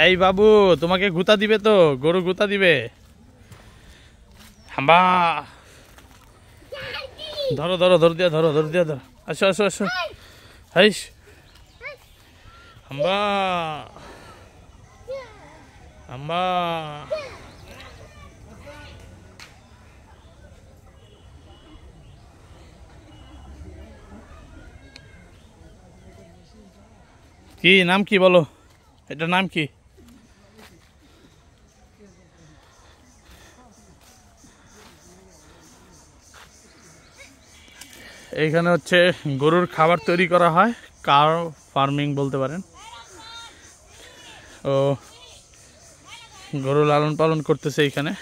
এই বাবু, তোমাকে গুতা দিবে তো, গরু গুতা দিবে। হাম্বা, ধরো ধরো, ধর দিয়া ধরো, ধর দিয়া ধরো। আসো আসো আসো। হাইস, হাম্বা হাম্বা। কি নাম, কি বলো, এটার নাম কি? এইখানে হচ্ছে গরুর খাবার তৈরি করা হয়, কার ফার্মিং বলতে পারেন। ও গরু লালন পালন করতেছে এইখানে।